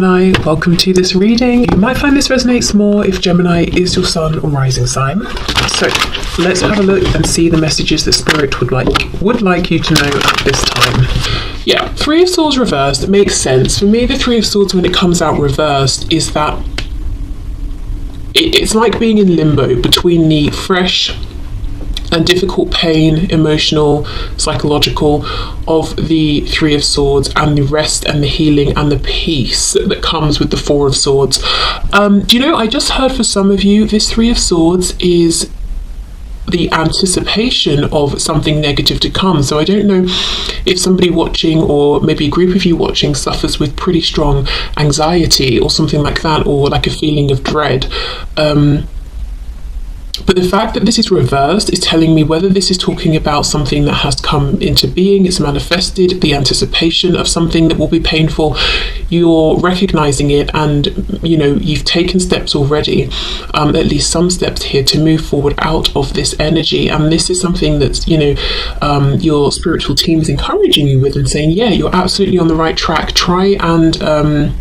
Hi, welcome to this reading. You might find this resonates more if Gemini is your sun or rising sign. So let's have a look and see the messages that Spirit would like you to know at this time. Yeah, Three of Swords reversed makes sense. For me, the Three of Swords, when it comes out reversed, is that it's like being in limbo between the fresh and difficult pain, emotional, psychological, of the Three of Swords, and the rest and the healing and the peace that comes with the Four of Swords. Do you know, I just heard for some of you, this Three of Swords is the anticipation of something negative to come. So I don't know if somebody watching, or maybe a group of you watching, suffers with pretty strong anxiety or something like that, or like a feeling of dread. But the fact that this is reversed is telling me whether this is talking about something that has come into being, it's manifested, the anticipation of something that will be painful, you're recognizing it, and you know, you've taken steps already, at least some steps here, to move forward out of this energy. And this is something that's, you know, your spiritual team is encouraging you with and saying, yeah, you're absolutely on the right track. Try and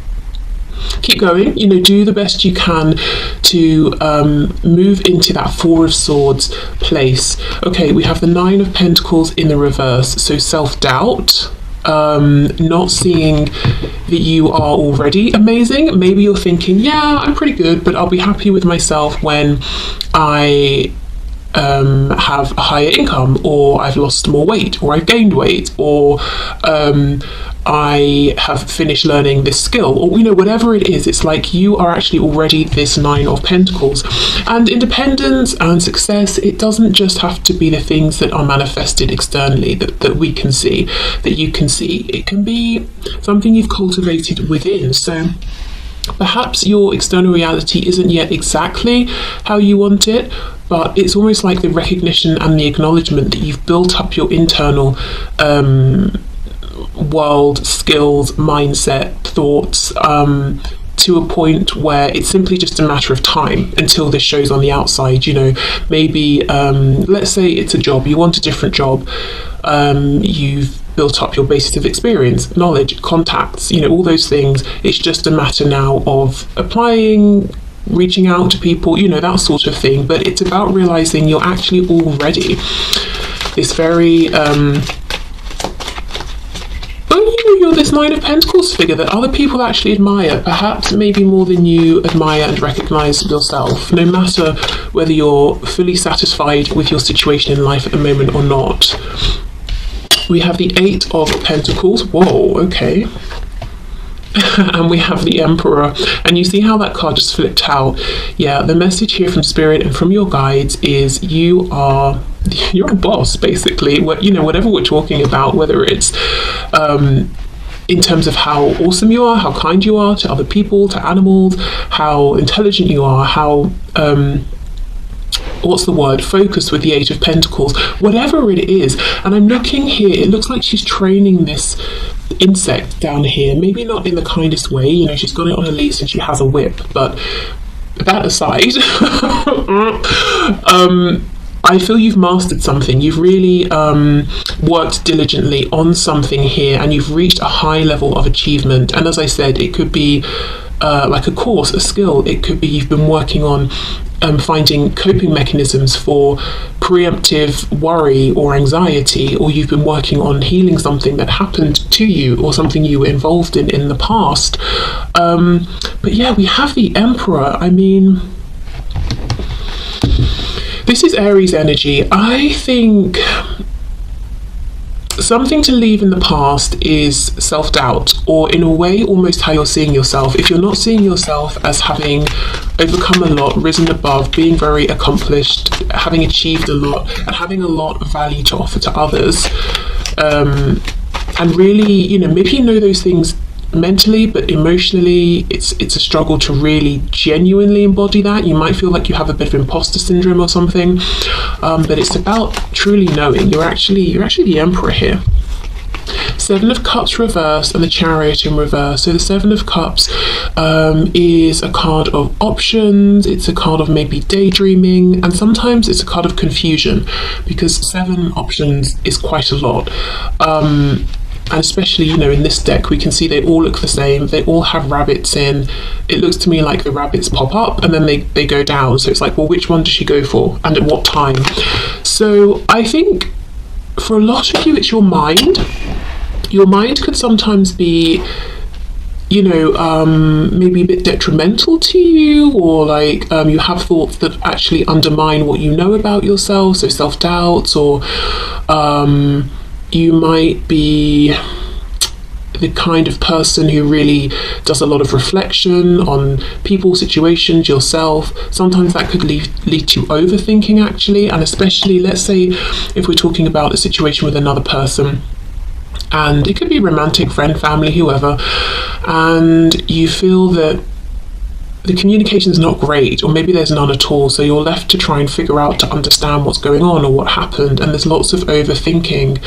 keep going, you know, do the best you can to move into that Four of Swords place. Okay, we have the Nine of Pentacles in the reverse, so self-doubt, not seeing that you are already amazing. Maybe you're thinking, yeah, I'm pretty good, but I'll be happy with myself when I have a higher income, or I've lost more weight, or I've gained weight, or I have finished learning this skill, or you know, whatever it is. It's like you are actually already this Nine of Pentacles. And independence and success, it doesn't just have to be the things that are manifested externally, that we can see, that you can see. It can be something you've cultivated within. So perhaps your external reality isn't yet exactly how you want it, but it's almost like the recognition and the acknowledgement that you've built up your internal world, skills, mindset, thoughts, to a point where it's simply just a matter of time until this shows on the outside. You know, maybe let's say it's a job, you want a different job, you've built up your basis of experience, knowledge, contacts, you know, all those things. It's just a matter now of applying, reaching out to people, you know, that sort of thing. But it's about realizing you're actually already this very you're this Nine of Pentacles figure that other people actually admire, perhaps maybe more than you admire and recognize yourself, no matter whether you're fully satisfied with your situation in life at the moment or not. We have the Eight of Pentacles. Whoa, okay. And we have the Emperor, and you see how that card just flipped out. Yeah, the message here from Spirit and from your guides is you're a boss, basically. You know, whatever we're talking about, whether it's in terms of how awesome you are, how kind you are to other people, to animals, how intelligent you are, how what's the word, focused with the Eight of Pentacles, whatever it is. And I'm looking here, it looks like she's training this insect down here, maybe not in the kindest way, you know, she's got it on a leash and she has a whip, but that aside, I feel you've mastered something. You've really worked diligently on something here, and you've reached a high level of achievement. And as I said, it could be like a course, a skill. It could be you've been working on finding coping mechanisms for preemptive worry or anxiety, or you've been working on healing something that happened to you or something you were involved in the past. But yeah, we have the Emperor. I mean, this is Aries energy. I think something to leave in the past is self-doubt, or in a way almost how you're seeing yourself. If you're not seeing yourself as having overcome a lot, risen above, being very accomplished, having achieved a lot, and having a lot of value to offer to others, and really, you know, maybe you know those things mentally, but emotionally it's a struggle to really genuinely embody that. You might feel like you have a bit of imposter syndrome or something, but it's about truly knowing you're actually the Emperor here. Seven of Cups reverse and the Chariot in reverse. So the Seven of Cups is a card of options, it's a card of maybe daydreaming, and sometimes it's a card of confusion, because 7 options is quite a lot. and especially, you know, in this deck, we can see they all look the same. They all have rabbits in. It looks to me like the rabbits pop up and then they go down. So it's like, well, which one does she go for and at what time? So I think for a lot of you, it's your mind. Your mind could sometimes be, you know, maybe a bit detrimental to you, or like you have thoughts that actually undermine what you know about yourself, so self-doubts, or you might be the kind of person who really does a lot of reflection on people, situations, yourself. Sometimes that could lead to overthinking, actually, and especially, let's say, if we're talking about a situation with another person, and it could be romantic, friend, family, whoever, and you feel that the communication is not great, or maybe there's none at all, so you're left to try and figure out to understand what's going on or what happened, and there's lots of overthinking.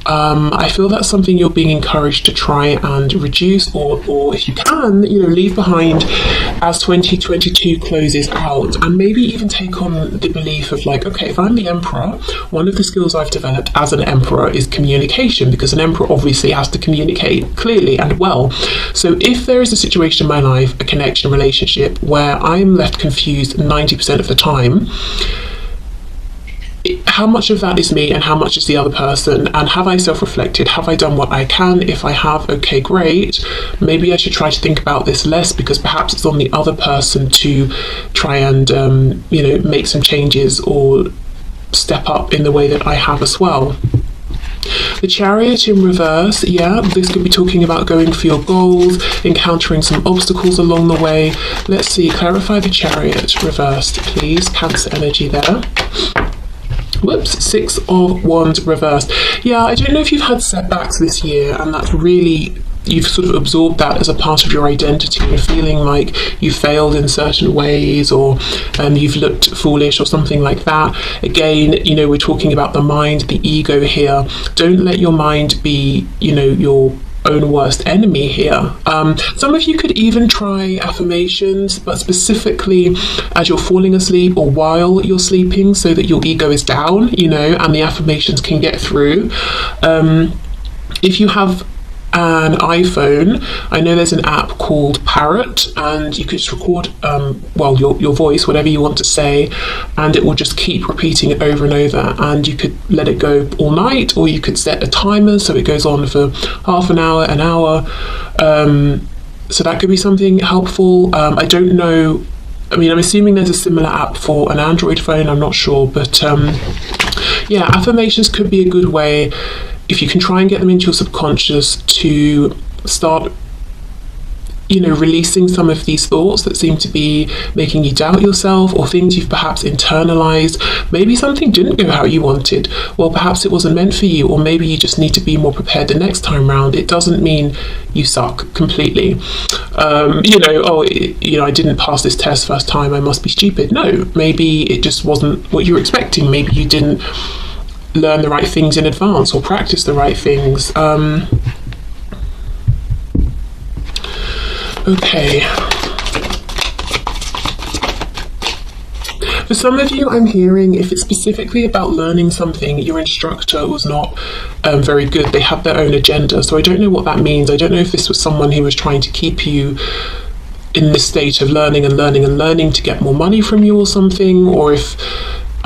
I feel that's something you're being encouraged to try and reduce, or if you can, you know, leave behind as 2022 closes out, and maybe even take on the belief of like, okay, if I'm the emperor, one of the skills I've developed as an emperor is communication, because an emperor obviously has to communicate clearly and well. So if there is a situation in my life, a connection, relationship, where I'm left confused 90% of the time, how much of that is me and how much is the other person? And have I self-reflected? Have I done what I can? If I have, okay, great. Maybe I should try to think about this less, because perhaps it's on the other person to try and, you know, make some changes or step up in the way that I have as well. The Chariot in reverse, yeah, this could be talking about going for your goals, encountering some obstacles along the way. Let's see, clarify the Chariot reversed, please. Cancer energy there. Whoops, 6 of Wands reversed. Yeah, I don't know if you've had setbacks this year, and that's really, you've sort of absorbed that as a part of your identity. You're feeling like you failed in certain ways, or you've looked foolish or something like that. Again, you know, we're talking about the mind, the ego here. Don't let your mind be, you know, your own worst enemy here. Some of you could even try affirmations, but specifically as you're falling asleep or while you're sleeping, so that your ego is down, you know, and the affirmations can get through. If you have an iPhone, I know there's an app called Parrot, and you could just record well, your voice, whatever you want to say, and it will just keep repeating it over and over, and you could let it go all night, or you could set a timer so it goes on for half an hour, an hour. So that could be something helpful. I don't know, I mean, I'm assuming there's a similar app for an Android phone, I'm not sure, but yeah, affirmations could be a good way, if you can try and get them into your subconscious, to start, you know, releasing some of these thoughts that seem to be making you doubt yourself, or things you've perhaps internalized. Maybe something didn't go how you wanted. Well, perhaps it wasn't meant for you, or maybe you just need to be more prepared the next time round. It doesn't mean you suck completely. You know, oh, you know, I didn't pass this test first time, I must be stupid. No, maybe it just wasn't what you were expecting. Maybe you didn't learn the right things in advance or practice the right things. Okay. For some of you, I'm hearing, if it's specifically about learning something, your instructor was not very good. They had their own agenda. So I don't know what that means. I don't know if this was someone who was trying to keep you in this state of learning and learning and learning to get more money from you or something, or if,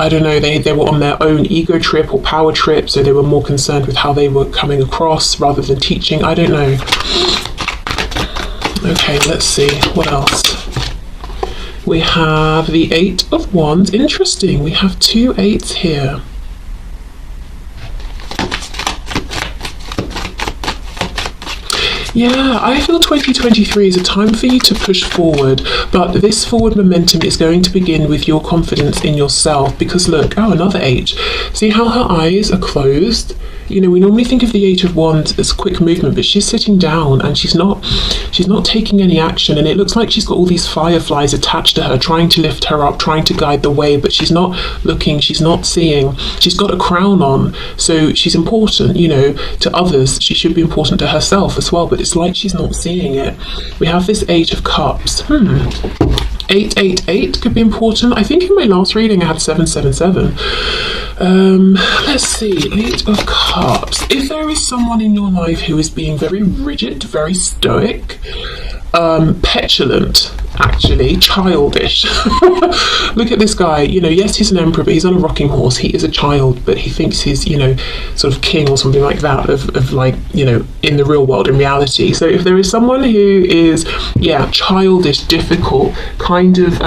I don't know, they were on their own ego trip or power trip, so they were more concerned with how they were coming across rather than teaching. I don't know. Okay, let's see, what else? We have the 8 of Wands. Interesting, we have 2 8s here. Yeah, I feel 2023 is a time for you to push forward, but this forward momentum is going to begin with your confidence in yourself, because look, oh, another 8. See how her eyes are closed? You know, we normally think of the 8 of Wands as quick movement, but she's sitting down and she's not taking any action, and it looks like she's got all these fireflies attached to her, trying to lift her up, trying to guide the way, but she's not looking, she's not seeing. She's got a crown on, so she's important, you know, to others. She should be important to herself as well, but it's like she's not seeing it. We have this 8 of Cups. 888 could be important. I think in my last reading I had 777. Let's see, 8 of Cups. If there is someone in your life who is being very rigid, very stoic, petulant, actually, childish. Look at this guy, yes, he's an emperor, but he's on a rocking horse. He is a child, but he thinks he's, sort of king or something like that of like, in the real world, in reality. So if there is someone who is, childish, difficult, kind of,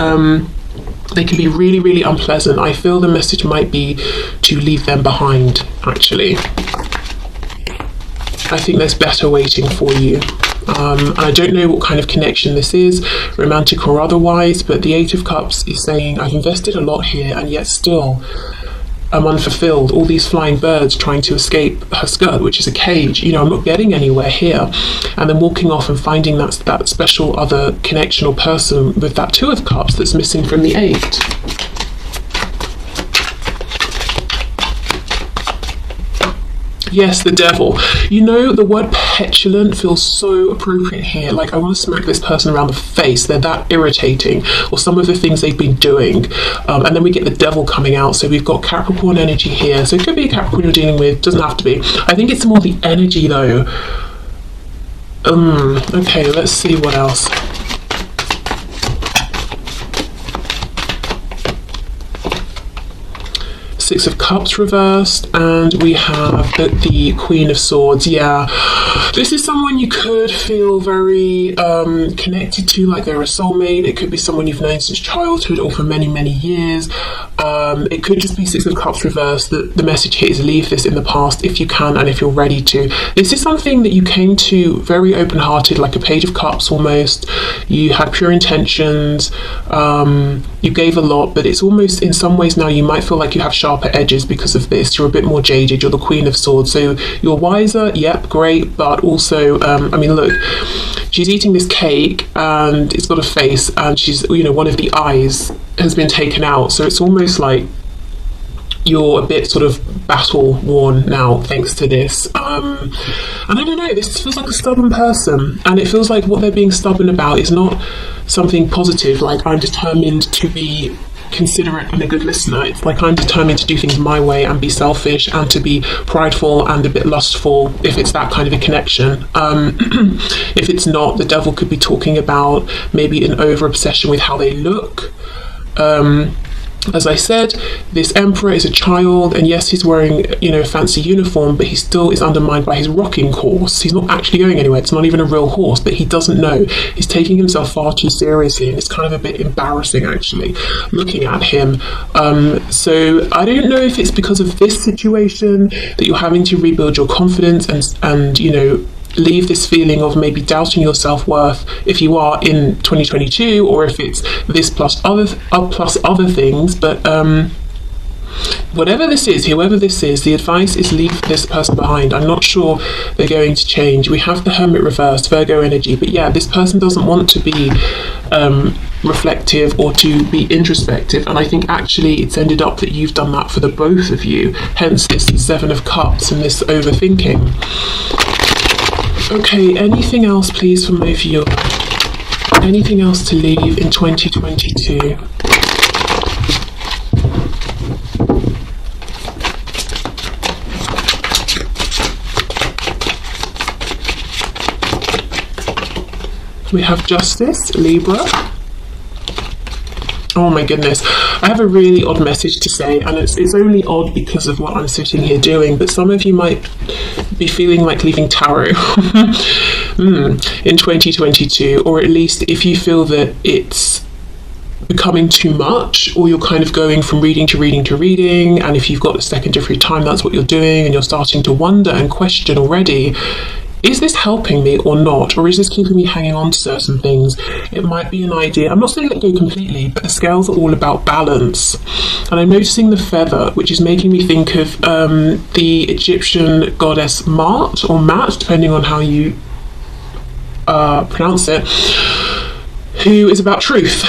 they can be really, really unpleasant. I feel the message might be to leave them behind, actually. I think there's better waiting for you. I don't know what kind of connection this is, romantic or otherwise, but the 8 of Cups is saying, I've invested a lot here and yet still I'm unfulfilled. All these flying birds trying to escape her skirt, which is a cage. I'm not getting anywhere here. And then walking off and finding that special other connection or person with that 2 of Cups that's missing from the 8. Yes, the Devil. The word petulant feels so appropriate here. Like, I want to smack this person around the face. They're that irritating, or some of the things they've been doing. And then we get the Devil coming out. So we've got Capricorn energy here. So it could be a Capricorn you're dealing with. Doesn't have to be. I think it's more the energy, though. Okay, let's see what else. Six of Cups reversed, and we have the Queen of Swords. Yeah, this is someone you could feel very connected to, like they're a soulmate. It could be someone you've known since childhood or for many, many years. It could just be Six of Cups reversed. The message here is leave this in the past if you can and if you're ready to. This is something that you came to very open-hearted, like a Page of Cups almost. You had pure intentions. You gave a lot, but it's almost, in some ways now, you might feel like you have sharper edges because of this. You're a bit more jaded. You're the Queen of Swords, so you're wiser. Yep, great, but also, look, she's eating this cake and it's got a face, and she's, one of the eyes has been taken out, so it's almost like you're a bit sort of battle worn now thanks to this. And I don't know, this feels like a stubborn person, and it feels like what they're being stubborn about is not something positive, like I'm determined to be considerate and a good listener. It's like I'm determined to do things my way and be selfish and to be prideful and a bit lustful, if it's that kind of a connection. If it's not, the Devil could be talking about maybe an over obsession with how they look. As I said, this emperor is a child, and yes, he's wearing, a fancy uniform, but he still is undermined by his rocking horse. He's not actually going anywhere. It's not even a real horse, but he doesn't know. He's taking himself far too seriously, and it's kind of a bit embarrassing, actually, looking at him. So I don't know if it's because of this situation that you're having to rebuild your confidence and leave this feeling of maybe doubting your self-worth if you are in 2022, or if it's this plus other things. But whatever this is, whoever this is, the advice is leave this person behind. I'm not sure they're going to change. We have the Hermit reversed, Virgo energy, but yeah, this person doesn't want to be reflective or to be introspective, and I think actually it's ended up that you've done that for the both of you, hence this 7 of Cups and this overthinking. Okay, anything else please from both of you? Anything else to leave in 2022? We have Justice, Libra. Oh my goodness, I have a really odd message to say, and it's only odd because of what I'm sitting here doing, but some of you might be feeling like leaving tarot in 2022, or at least if you feel that it's becoming too much, or you're kind of going from reading to reading to reading, and if you've got a second of free time, that's what you're doing, and you're starting to wonder and question already, is this helping me or not? Or is this keeping me hanging on to certain things? It might be an idea. I'm not saying let go completely, but the scales are all about balance. And I'm noticing the feather, which is making me think of the Egyptian goddess Mart, or Mat, depending on how you pronounce it, who is about truth.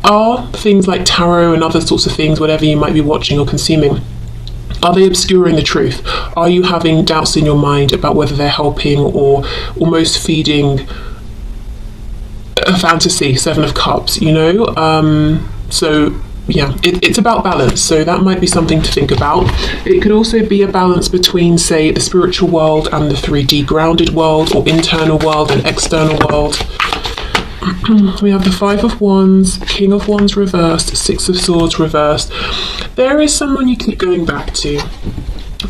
Are things like tarot and other sorts of things, whatever you might be watching or consuming, are they obscuring the truth? Are you having doubts in your mind about whether they're helping or almost feeding a fantasy, Seven of Cups, you know? So yeah, it's about balance, so that might be something to think about. It could also be a balance between, say, the spiritual world and the 3D grounded world, or internal world and external world. We have the Five of Wands, King of Wands reversed, Six of Swords reversed. There is someone you keep going back to.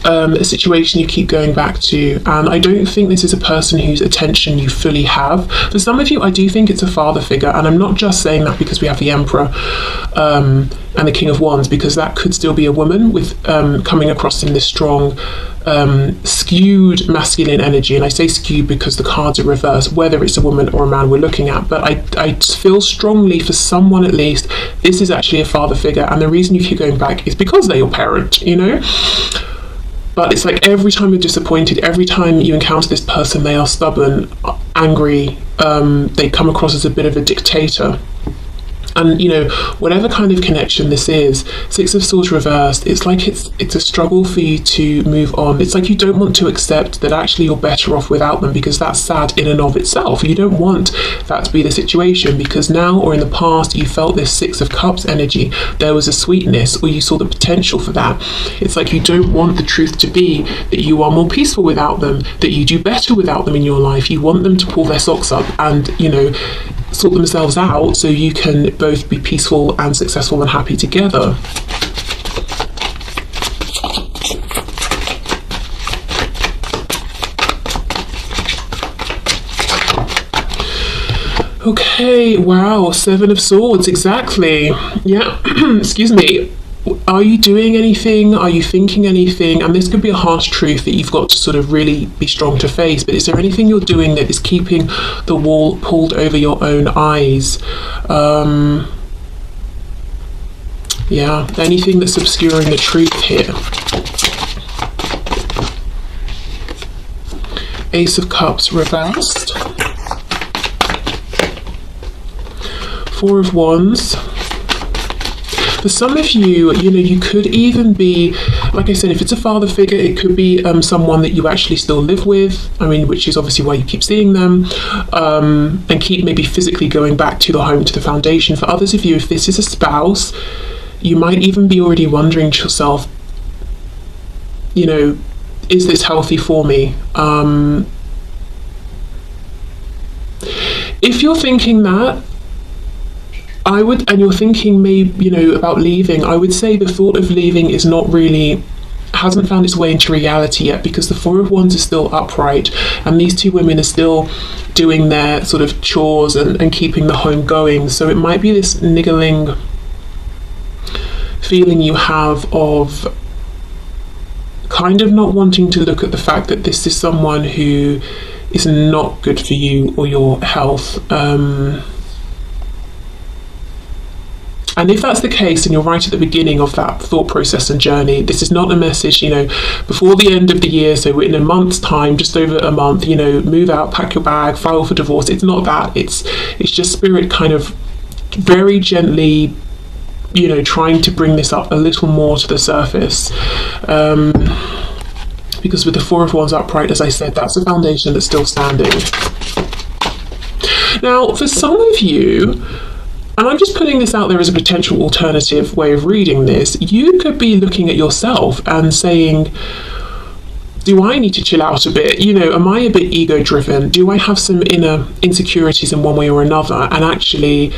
A situation you keep going back to, and I don't think this is a person whose attention you fully have. For some of you, I do think it's a father figure, and I'm not just saying that because we have the Emperor and the King of Wands, because that could still be a woman with coming across in this strong skewed masculine energy. And I say skewed because the cards are reversed, whether it's a woman or a man we're looking at. But I feel strongly, for someone at least, this is actually a father figure, and the reason you keep going back is because they're your parent, you know. But it's like every time you're disappointed, every time you encounter this person, they are stubborn, angry, they come across as a bit of a dictator. And, you know, whatever kind of connection this is, Six of Swords reversed, it's like it's a struggle for you to move on. It's like you don't want to accept that actually you're better off without them, because that's sad in and of itself. You don't want that to be the situation, because now or in the past you felt this Six of Cups energy. There was a sweetness, or you saw the potential for that. It's like you don't want the truth to be that you are more peaceful without them, that you do better without them in your life. You want them to pull their socks up and, you know, sort themselves out so you can both be peaceful and successful and happy together. Okay, wow, Seven of Swords, exactly. Yeah, excuse me. Are you doing anything? Are you thinking anything? And this could be a harsh truth that you've got to sort of really be strong to face, but is there anything you're doing that is keeping the wall pulled over your own eyes? Yeah, anything that's obscuring the truth here. Ace of Cups reversed. Four of Wands. For some of you, you know, you could even be, like I said, if it's a father figure, it could be someone that you actually still live with. I mean, which is obviously why you keep seeing them, and keep maybe physically going back to the home, to the foundation. For others of you, if this is a spouse, you might even be already wondering to yourself, you know, is this healthy for me? If you're thinking that, I would, and you're thinking maybe, you know, about leaving, I would say the thought of leaving is not really, hasn't found its way into reality yet, because the Four of Wands is still upright, and these two women are still doing their sort of chores and keeping the home going. So it might be this niggling feeling you have of kind of not wanting to look at the fact that this is someone who is not good for you or your health. And if that's the case, and you're right at the beginning of that thought process and journey, this is not a message, you know, before the end of the year, so in a month's time, just over a month, you know, move out, pack your bag, file for divorce. It's not that. It's just Spirit kind of very gently, you know, trying to bring this up a little more to the surface. Because with the Four of Wands upright, as I said, that's a foundation that's still standing. Now, for some of you, and I'm just putting this out there as a potential alternative way of reading this, you could be looking at yourself and saying, do I need to chill out a bit? You know, am I a bit ego driven? Do I have some inner insecurities in one way or another? And actually,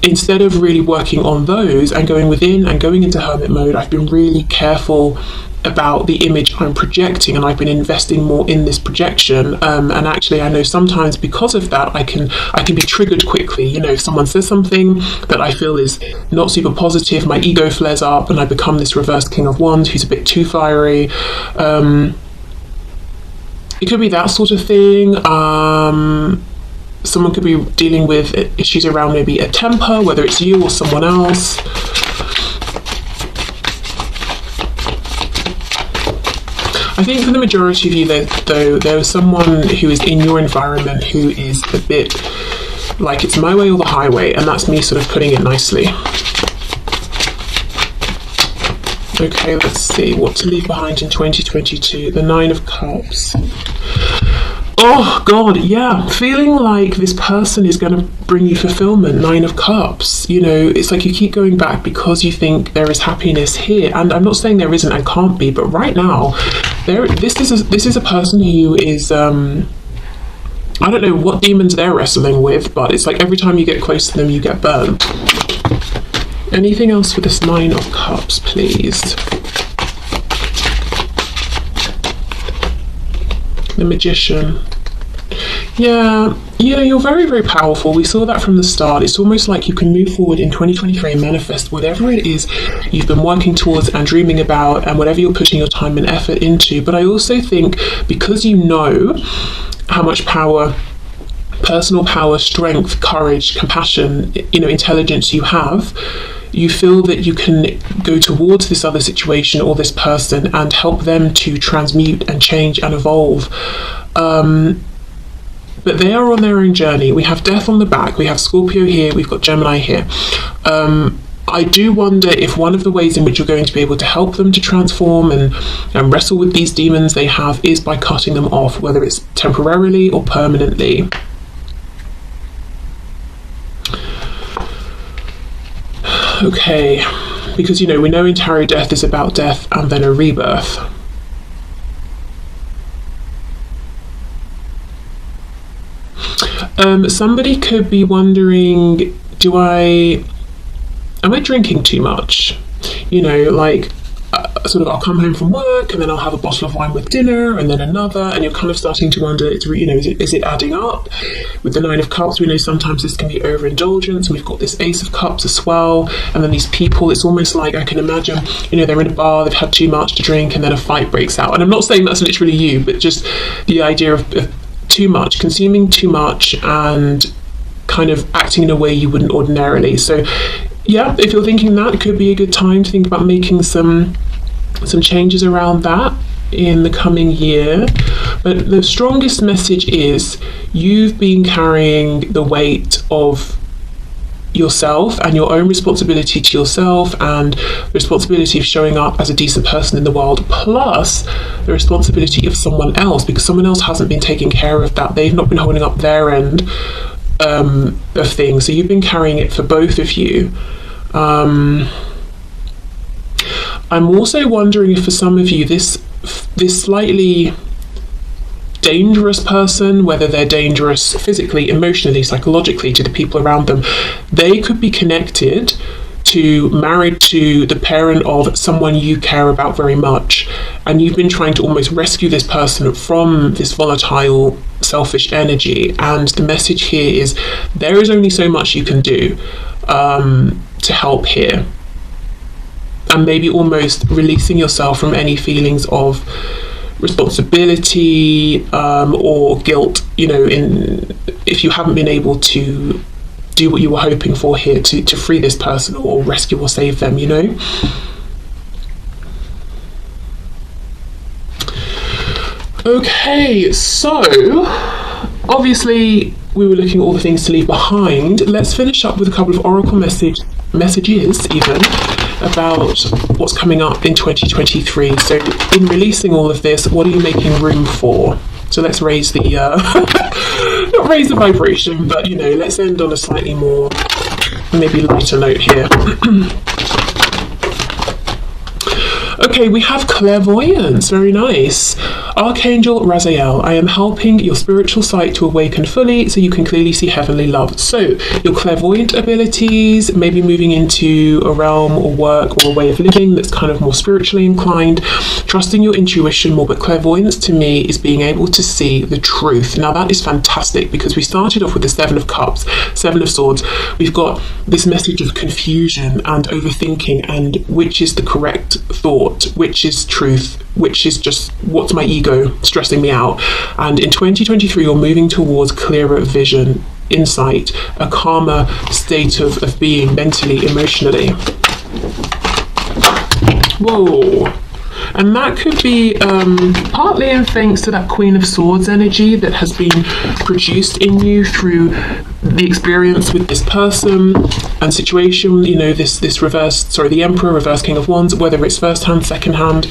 instead of really working on those and going within and going into hermit mode, I've been really careful about the image I'm projecting, and I've been investing more in this projection, and actually I know sometimes because of that I can be triggered quickly. You know, if someone says something that I feel is not super positive, my ego flares up and I become this reversed King of Wands who's a bit too fiery. It could be that sort of thing. Someone could be dealing with issues around maybe a temper, whether it's you or someone else. I think for the majority of you, though, there is someone who is in your environment who is a bit like it's my way or the highway, and that's me sort of putting it nicely. Okay, let's see what to leave behind in 2022. The Nine of Cups. Oh God, yeah. Feeling like this person is going to bring you fulfillment. 9 of Cups. You know, it's like you keep going back because you think there is happiness here. And I'm not saying there isn't and can't be, but right now, this is a person who is I don't know what demons they're wrestling with, but it's like every time you get close to them, you get burned. Anything else for this 9 of Cups, please? The Magician. Yeah, you're very, very powerful. We saw that from the start. It's almost like you can move forward in 2023 and manifest whatever it is you've been working towards and dreaming about and whatever you're putting your time and effort into. But I also think because you know how much power, personal power, strength, courage, compassion, intelligence you have, you feel that you can go towards this other situation or this person and help them to transmute and change and evolve. But they are on their own journey. We have Death on the back, we have Scorpio here, we've got Gemini here. I do wonder if one of the ways in which you're going to be able to help them to transform and wrestle with these demons they have is by cutting them off, whether it's temporarily or permanently. Okay, because we know in tarot death is about death and then a rebirth. Somebody could be wondering, am I drinking too much? Sort of I'll come home from work and then I'll have a bottle of wine with dinner and then another, and you're kind of starting to wonder, is it adding up? With the 9 of Cups, we know sometimes this can be overindulgence. We've got this Ace of Cups as well, and then these people, it's almost like I can imagine, they're in a bar, they've had too much to drink, and then a fight breaks out. And I'm not saying that's literally you, but just the idea of too much, consuming too much, and kind of acting in a way you wouldn't ordinarily. So yeah, if you're thinking that, it could be a good time to think about making some changes around that in the coming year. But the strongest message is you've been carrying the weight of yourself and your own responsibility to yourself and the responsibility of showing up as a decent person in the world, plus the responsibility of someone else, because someone else hasn't been taking care of that. They've not been holding up their end of things, so you've been carrying it for both of you. I'm also wondering if for some of you this slightly dangerous person, whether they're dangerous physically, emotionally, psychologically to the people around them, they could be married to the parent of someone you care about very much, and you've been trying to almost rescue this person from this volatile, selfish energy. And the message here is there is only so much you can do to help here, and maybe almost releasing yourself from any feelings of responsibility or guilt, if you haven't been able to do what you were hoping for here to free this person or rescue or save them, Okay, so obviously we were looking at all the things to leave behind. Let's finish up with a couple of oracle messages even about what's coming up in 2023. So in releasing all of this, what are you making room for? So let's raise the not raise the vibration, but let's end on a slightly more maybe lighter note here. Okay, we have clairvoyance, very nice. Archangel Raziel, I am helping your spiritual sight to awaken fully so you can clearly see heavenly love. So your clairvoyant abilities, maybe moving into a realm or work or a way of living that's kind of more spiritually inclined, trusting your intuition more. But clairvoyance to me is being able to see the truth. Now that is fantastic, because we started off with the 7 of Cups, 7 of Swords. We've got this message of confusion and overthinking, and which is the correct thought, which is truth, which is just what's my ego stressing me out. And in 2023 you're moving towards clearer vision, insight, a calmer state of being mentally, emotionally. Whoa. And that could be partly in thanks to that Queen of Swords energy that has been produced in you through the experience with this person and situation, this reverse, the Emperor, reverse King of Wands, whether it's first hand, second hand.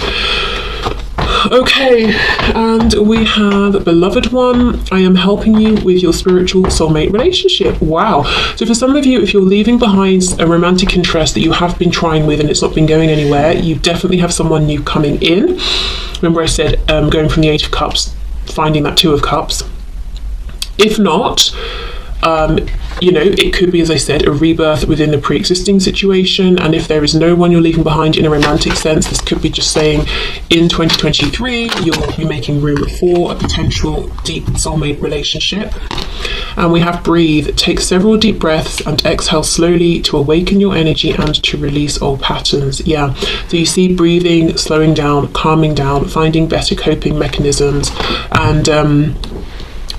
Okay, and we have beloved one. I am helping you with your spiritual soulmate relationship. Wow. So for some of you, if you're leaving behind a romantic interest that you have been trying with and it's not been going anywhere, you definitely have someone new coming in. Remember I said going from the Eight of Cups, finding that Two of Cups. If not, it could be, as I said, a rebirth within the pre-existing situation. And if there is no one you're leaving behind in a romantic sense, this could be just saying in 2023 you'll be making room for a potential deep soulmate relationship. And we have breathe. Take several deep breaths and exhale slowly to awaken your energy and to release old patterns. Yeah, so you see breathing, slowing down, calming down, finding better coping mechanisms, and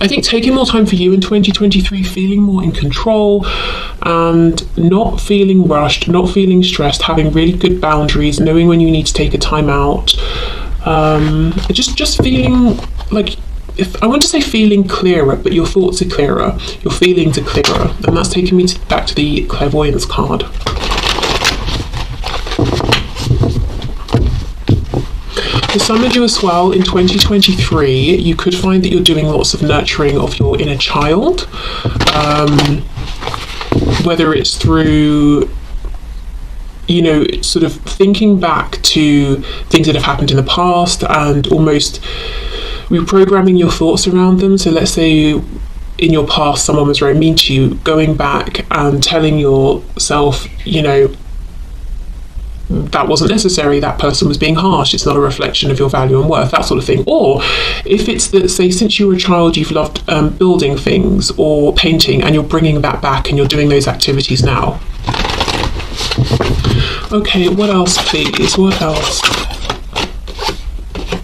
I think taking more time for you in 2023, feeling more in control and not feeling rushed, not feeling stressed, having really good boundaries, knowing when you need to take a time out. Just feeling like, if I want to say feeling clearer, but your thoughts are clearer, your feelings are clearer. And that's taking me back to the clairvoyance card. For some of you as well, in 2023, you could find that you're doing lots of nurturing of your inner child, whether it's through, sort of thinking back to things that have happened in the past and almost reprogramming your thoughts around them. So let's say in your past someone was very mean to you, going back and telling yourself, that wasn't necessary, that person was being harsh, it's not a reflection of your value and worth, that sort of thing. Or if it's that, say, since you were a child you've loved building things or painting and you're bringing that back and you're doing those activities now. Okay, what else please, what else?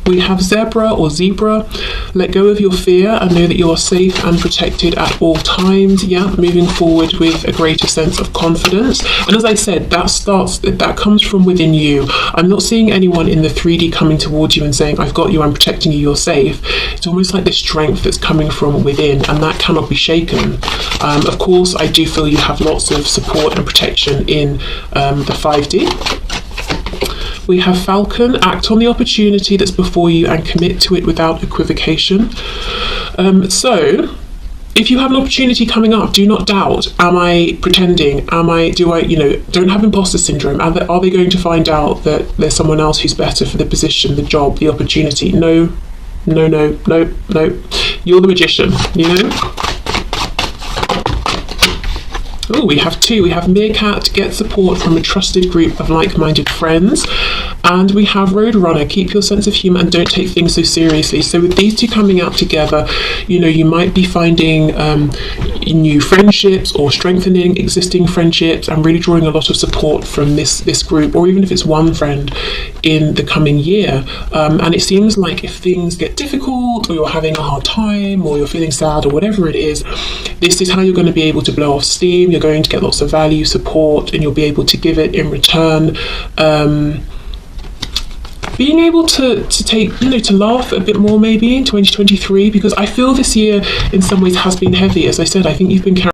We have zebra or zebra. Let go of your fear and know that you are safe and protected at all times. Yeah, moving forward with a greater sense of confidence. And as I said, that comes from within you. I'm not seeing anyone in the 3D coming towards you and saying, I've got you, I'm protecting you, you're safe. It's almost like this strength that's coming from within, and that cannot be shaken. Of course, I do feel you have lots of support and protection in the 5D. We have Falcon. Act on the opportunity that's before you and commit to it without equivocation. So if you have an opportunity coming up, do not doubt. Am I pretending? Don't have imposter syndrome. Are they going to find out that there's someone else who's better for the position, the job, the opportunity? No. You're the magician, Oh, we have two. We have Meerkat, get support from a trusted group of like-minded friends. And we have Roadrunner, keep your sense of humour and don't take things so seriously. So with these two coming out together, you might be finding new friendships or strengthening existing friendships and really drawing a lot of support from this group, or even if it's one friend in the coming year. And it seems like if things get difficult or you're having a hard time or you're feeling sad or whatever it is, this is how you're going to be able to blow off steam. You're going to get lots of value, support, and you'll be able to give it in return. Being able to take, to laugh a bit more maybe in 2023, because I feel this year in some ways has been heavy. As I said, I think you've been carrying